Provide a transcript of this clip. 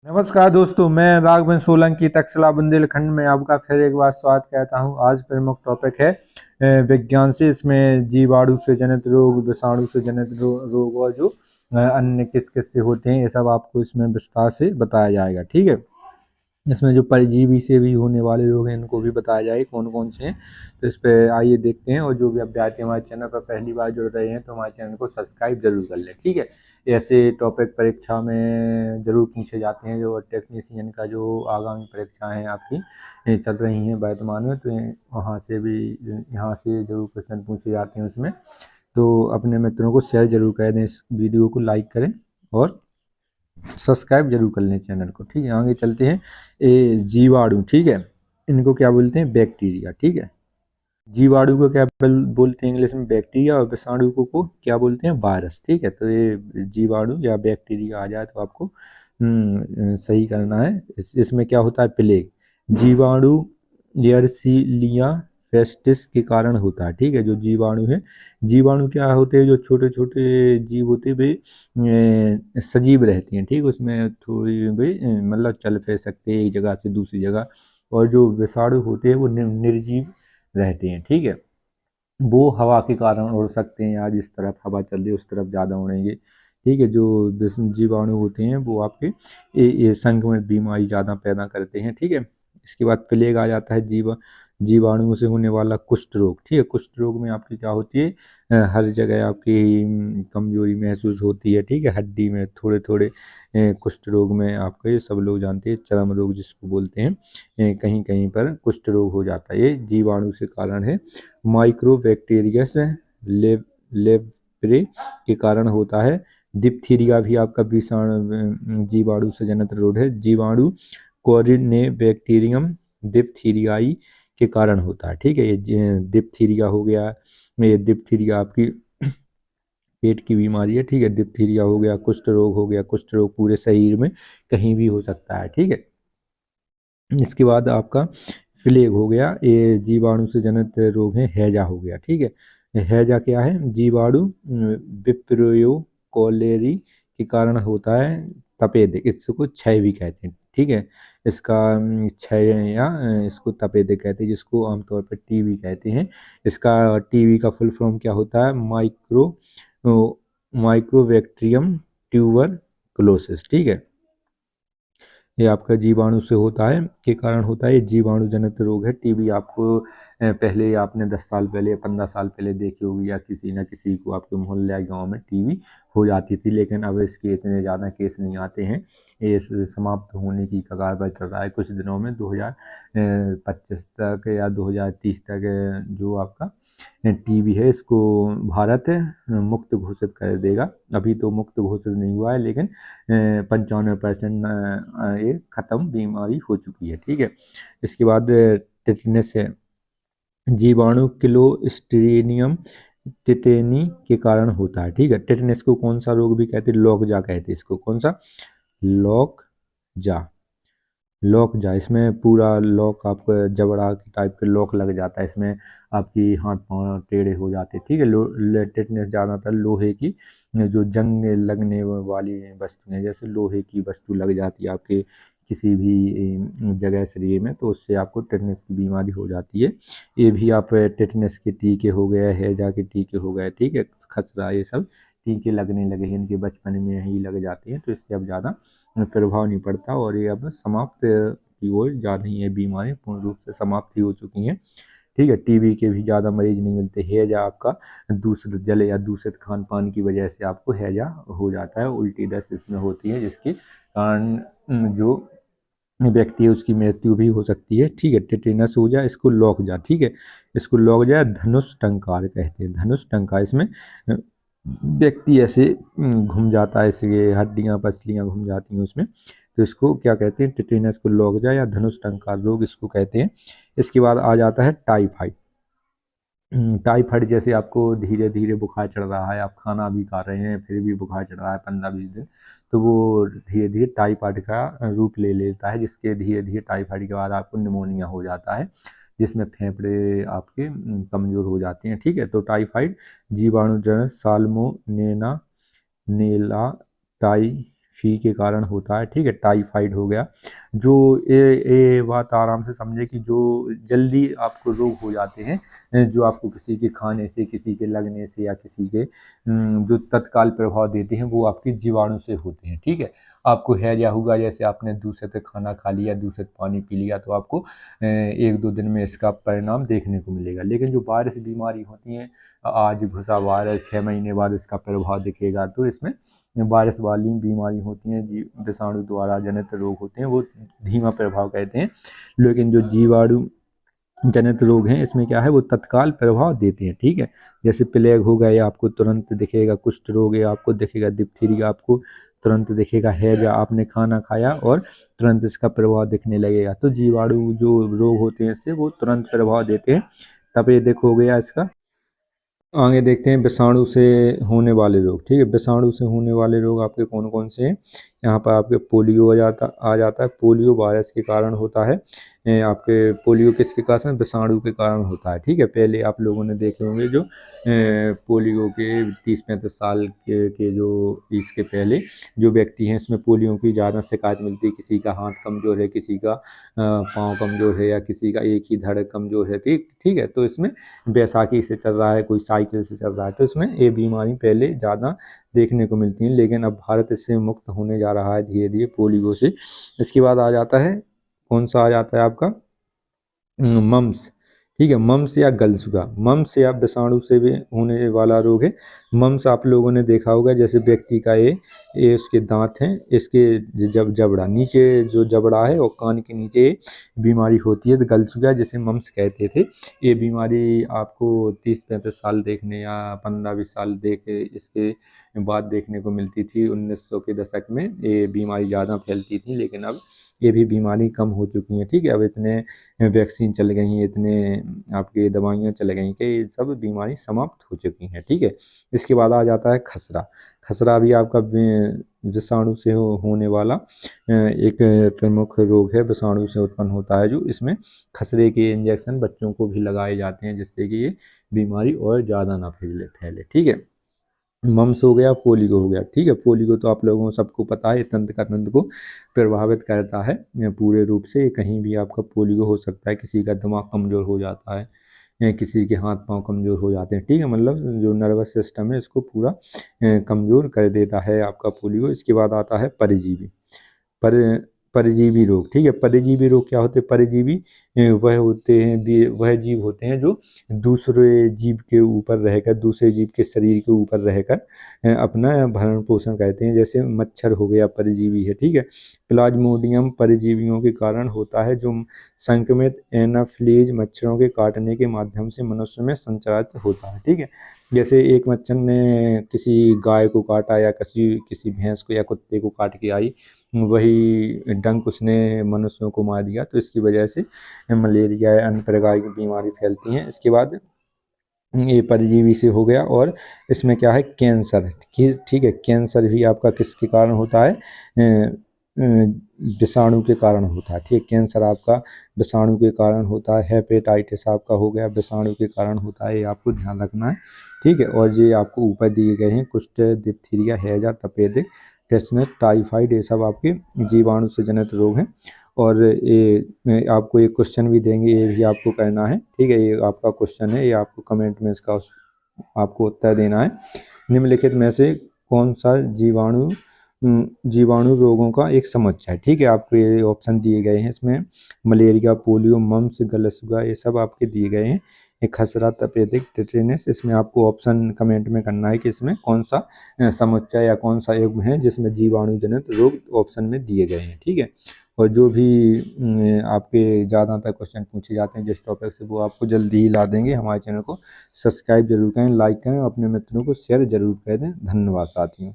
नमस्कार दोस्तों, मैं राघवन सोलंकी तक्षशिला बुंदेलखंड में आपका फिर एक बार स्वागत कहता हूं। आज प्रमुख टॉपिक है विज्ञान से, इसमें जीवाणु से जनित रोग, विषाणु से जनित रोग और जो अन्य किस किस से होते हैं, ये सब आपको इसमें विस्तार से बताया जाएगा। ठीक है, इसमें जो परजीवी से भी होने वाले रोग हैं इनको भी बताया जाए कौन कौन से हैं। तो इस पे आइए देखते हैं। और जो भी अभ्यर्थी हमारे चैनल पर पहली बार जुड़ रहे हैं तो हमारे चैनल को सब्सक्राइब जरूर कर लें। ठीक है, ऐसे टॉपिक परीक्षा में जरूर पूछे जाते हैं। जो टेक्नीशियन का जो आगामी परीक्षाएं हैं आपकी चल रही हैं वर्तमान में, तो वहाँ से भी यहाँ से जरूर क्वेश्चन पूछे जाते हैं उसमें। तो अपने मित्रों को शेयर जरूर कर दें, इस वीडियो को लाइक करें और सब्सक्राइब जरूर कर लें चैनल को। ठीक है, आगे चलते हैं। जीवाणु, ठीक है, इनको क्या बोलते हैं? बैक्टीरिया। ठीक है, जीवाणु को क्या बोलते हैं इंग्लिश में? बैक्टीरिया। और विषाणु को क्या बोलते हैं? वायरस। ठीक है, तो ये जीवाणु या बैक्टीरिया आ जाए तो आपको सही करना है। इसमें क्या होता है? प्लेग। जीवाणु यर्सीलिया पेस्टिस के कारण होता है। ठीक है, जो जीवाणु है, जीवाणु क्या होते हैं? जो छोटे छोटे जीव होते हैं वे सजीव रहते हैं। ठीक, उसमें थोड़ी भी मतलब चल फिर सकते हैं एक जगह से दूसरी जगह। और जो विषाणु होते हैं वो निर्जीव रहते हैं। ठीक है, वो हवा के कारण उड़ सकते हैं, या जिस तरफ हवा चल रही है उस तरफ ज़्यादा उड़ेंगे। ठीक है, जो जीवाणु होते हैं वो आपके ये संक्रमण बीमारी ज़्यादा पैदा करते हैं। ठीक है, इसके बाद प्लेग आ जाता है। जीवाणुओं से होने वाला कुष्ठ रोग। ठीक है, कुष्ठ रोग में आपकी क्या होती है? हर जगह आपकी कमजोरी महसूस होती है। ठीक है, हड्डी में थोड़े थोड़े कुष्ठ रोग में आपका, ये सब लोग जानते हैं, चर्म रोग जिसको बोलते हैं, कहीं कहीं पर कुष्ठ रोग हो जाता है। ये जीवाणु से कारण है। माइक्रोबैक्टीरियस लेप्रे के कारण होता है। डिप्थीरिया भी आपका विषाणु जीवाणु से जनित रोग है। जीवाणु कोरिनेबैक्टीरियम डिप्थीरियाई के कारण होता है। ठीक है, ये डिप्थीरिया हो गया। ये डिप्थीरिया आपकी पेट की बीमारी है। ठीक है, डिप्थीरिया हो गया, कुष्ठ रोग हो गया। कुष्ठ रोग पूरे शरीर में कहीं भी हो सकता है। ठीक है, इसके बाद आपका प्लेग हो गया। ये जीवाणु से जनित रोग है। हैजा हो गया। ठीक है, हैजा क्या है? जीवाणु विप्रियो कॉलेरी के कारण होता है। तपेदिक, इसको क्षय भी कहते हैं। ठीक है, इसका क्षय या इसको तपेदिक कहते हैं, जिसको आमतौर पर टीबी कहते हैं। इसका टीबी का फुल फॉर्म क्या होता है? Mycobacterium tuberculosis. ठीक है, ये आपका जीवाणु से होता है, के कारण होता है। ये जीवाणु जनित रोग है। टीबी आपको पहले आपने 10 साल पहले या 15 साल पहले देखी होगी, या किसी न किसी को आपके मोहल्ले या गांव में टीबी हो जाती थी। लेकिन अब इसके इतने ज़्यादा केस नहीं आते हैं। ये समाप्त होने की कगार पर चल रहा है। कुछ दिनों में 2025 तक या 2030 तक जो आपका टीबी है, इसको भारत मुक्त घोषित कर देगा। अभी तो मुक्त घोषित नहीं हुआ है, लेकिन 95% ये खत्म बीमारी हो चुकी है। ठीक है, इसके बाद टिटनेस है। जीवाणु क्लोस्ट्रीडियम टिटेनी के कारण होता है। ठीक है, टिटनेस को कौन सा रोग भी कहते हैं? लॉकजा कहते हैं इसको। कौन सा? लॉकजा। लॉक जा, इसमें पूरा लॉक आपका जबड़ा टाइप के लॉक लग जाता है। इसमें आपकी हाथ पांव टेढ़े हो जाते हैं। ठीक है, टिटनेस ज़्यादातर लोहे की जो जंग लगने वाली वस्तु है, जैसे लोहे की वस्तु लग जाती है आपके किसी भी जगह शरीर में, तो उससे आपको टिटनेस की बीमारी हो जाती है। ये भी आप टिटनेस के टीके हो गए, हैजा के टीके हो गए। ठीक है, खसरा, ये सब टीके लगने लगे हैं, इनके बचपन में ही लग जाते हैं, तो इससे अब ज़्यादा प्रभाव नहीं पड़ता। और ये अब समाप्त की ओर जा रही है, बीमारी पूर्ण रूप से समाप्त ही हो चुकी हैं। ठीक है, टीबी के भी ज़्यादा मरीज नहीं मिलते। हैजा आपका दूषित जल या दूषित खान पान की वजह से आपको हैजा हो जाता है। उल्टी दस्त इसमें होती है, जिसके कारण जो व्यक्ति है उसकी मृत्यु भी हो सकती है। ठीक है, टिटेनस हो जाए, इसको लॉक जा। ठीक है, इसको लॉक जा, धनुष टंकार कहते हैं। धनुष टंकार, इसमें व्यक्ति ऐसे घूम जाता है, इसके हड्डियां पसलियां घूम जाती हैं उसमें, तो इसको क्या कहते हैं? टिटेनस को लॉकजा या धनुष टंकार रोग इसको कहते हैं। इसके बाद आ जाता है टाइफाइड। टाइफाइड, जैसे आपको धीरे धीरे बुखार चढ़ रहा है, आप खाना भी खा रहे हैं फिर भी बुखार चढ़ रहा है 15-20 दिन, तो वो धीरे धीरे टाइफाइड का रूप ले लेता है, जिसके धीरे धीरे टाइफाइड के बाद आपको निमोनिया हो जाता है, जिसमें फेफड़े आपके कमजोर हो जाते हैं। ठीक है, तो टाइफाइड जीवाणु जनित साल्मोनेला नेला फी के कारण होता है, ठीक है। टाइफाइड हो गया, जो ये बात आराम से समझे कि जो जल्दी आपको रोग हो जाते हैं, जो आपको किसी के खाने से, किसी के लगने से या किसी के जो तत्काल प्रभाव देते हैं, वो आपके जीवाणु से होते हैं, ठीक है। आपको हैजा होगा, जैसे आपने दूषित खाना खा लिया, दूषित पानी पी लिया, तो आपको 1-2 दिन में इसका परिणाम देखने को मिलेगा। लेकिन जो वायरस बीमारी होती है, आज घुसा वायरस 6 महीने बाद इसका प्रभाव दिखेगा, तो इसमें वायरस वाली बीमारी होती हैं, विषाणु द्वारा जनित रोग होते हैं, वो धीमा प्रभाव कहते हैं। लेकिन जो जीवाणु जनित रोग हैं, इसमें क्या है, वो तत्काल प्रभाव देते हैं, ठीक है। जैसे प्लेग हो गया, ये आपको तुरंत दिखेगा, कुष्ठ रोग है आपको दिखेगा, डिप्थीरिया आपको तुरंत दिखेगा, हैजा आपने खाना खाया और तुरंत इसका प्रभाव दिखने लगेगा। तो जीवाणु जो रोग होते हैं, इससे वो तुरंत प्रभाव देते हैं। तपेदिक हो गया इसका। आगे देखते हैं विषाणु से होने वाले रोग, ठीक है। विषाणु से होने वाले रोग आपके कौन कौन से हैं? यहाँ पर आपके पोलियो आ जाता है। पोलियो वायरस के कारण होता है। आपके पोलियो किसके कारण? विषाणु के कारण होता है, ठीक है। पहले आप लोगों ने देखे होंगे जो पोलियो के 30-35 साल के जो इसके पहले जो व्यक्ति हैं, इसमें पोलियो की ज़्यादा शिकायत मिलती है। किसी का हाथ कमज़ोर है, किसी का पाँव कमज़ोर है, या किसी का एक ही धड़ कमज़ोर है, ठीक है। तो इसमें बैसाखी से चल रहा है, कोई साइकिल से चल रहा है, तो इसमें ये बीमारी पहले ज़्यादा देखने को मिलती है। लेकिन अब भारत इससे मुक्त होने जा रहा है धीरे धीरे पोलियो से। इसके बाद आ जाता है, कौन सा आ जाता है आपका? मम्स, ठीक है। मम्स या गलसुगा, मम्स या विषाणु से भी होने वाला रोग है। मम्स आप लोगों ने देखा होगा, जैसे व्यक्ति का ये उसके दांत हैं, इसके जब जबड़ा नीचे जो जबड़ा है और कान के नीचे बीमारी होती है, तो गलसुगा जिसे मम्स कहते थे। ये बीमारी आपको 30-35 साल देखने या 15-20 साल इसके बाद देखने को मिलती थी। 1900 के दशक में ये बीमारी ज़्यादा फैलती थी, लेकिन अब ये भी बीमारी कम हो चुकी है, ठीक है। अब इतने वैक्सीन चल गई हैं, इतने आपके दवाइयाँ चल गई कि ये सब बीमारी समाप्त हो चुकी हैं, ठीक है। इसके बाद आ जाता है खसरा। खसरा भी आपका विषाणु से होने वाला एक प्रमुख रोग है, विषाणु से उत्पन्न होता है। जो इसमें खसरे के इंजेक्शन बच्चों को भी लगाए जाते हैं, जिससे कि ये बीमारी और ज़्यादा ना फैले, ठीक है। मम्स हो गया, पोलियो हो गया, ठीक है। पोलियो तो आप लोगों को सबको पता है, तंत्र को प्रभावित करता है पूरे रूप से। कहीं भी आपका पोलियो हो सकता है, किसी का दिमाग कमज़ोर हो जाता है, किसी के हाथ पांव कमज़ोर हो जाते हैं, ठीक है। मतलब जो नर्वस सिस्टम है, इसको पूरा कमज़ोर कर देता है आपका पोलियो। इसके बाद आता है परजीवी, पर परजीवी रोग, ठीक है। परजीवी रोग क्या होते हैं? परजीवी वह जीव होते हैं जो दूसरे जीव के ऊपर रहकर, दूसरे जीव के शरीर के ऊपर रहकर अपना भरण पोषण करते हैं। जैसे मच्छर हो गया, परजीवी है, ठीक है। प्लाज्मोडियम परजीवियों के कारण होता है, जो संक्रमित एनाफिलीज मच्छरों के काटने के माध्यम से मनुष्य में संचारित होता है, ठीक है। जैसे एक मच्छर ने किसी गाय को काटा, या किसी भैंस को या कुत्ते को काट के आई, वही डंक उसने मनुष्यों को मार दिया, तो इसकी वजह से मलेरिया या अन्य प्रकार की बीमारी फैलती हैं। इसके बाद ये परजीवी से हो गया, और इसमें क्या है? कैंसर, ठीक है। कैंसर भी आपका किसके कारण होता है? विषाणु के कारण होता है, ठीक है। कैंसर आपका विषाणु के कारण होता है। हेपेटाइटिस आपका हो गया, विषाणु के कारण होता है, ये आपको ध्यान रखना है, ठीक है। और ये आपको ऊपर दिए गए हैं, कुष्ठ, डिप्थीरिया, हैजा, तपेदिक, टेटनस, टाइफाइड, ये सब आपके जीवाणु से जनित रोग हैं। और ये आपको एक क्वेश्चन भी देंगे, ये भी आपको करना है, ठीक है। ये आपका क्वेश्चन है, ये आपको कमेंट में इसका आपको उत्तर देना है। निम्नलिखित में से कौन सा जीवाणु रोगों का एक समुच्चय है, ठीक है। आपको ये ऑप्शन दिए गए हैं, इसमें मलेरिया, पोलियो, मम्स, गलसुगा, ये सब आपके दिए गए हैं। एक खसरा, तपेदिक, टेटेनस। इसमें आपको ऑप्शन कमेंट में करना है कि इसमें कौन सा समुच्चय या कौन सा युग्म है जिसमें जीवाणु जनित रोग ऑप्शन में दिए गए हैं, ठीक है। और जो भी आपके ज़्यादातर क्वेश्चन पूछे जाते हैं जिस टॉपिक से, वो आपको जल्दी ही ला देंगे। हमारे चैनल को सब्सक्राइब जरूर करें, लाइक करें, अपने मित्रों को शेयर जरूर कर दें। धन्यवाद साथियों।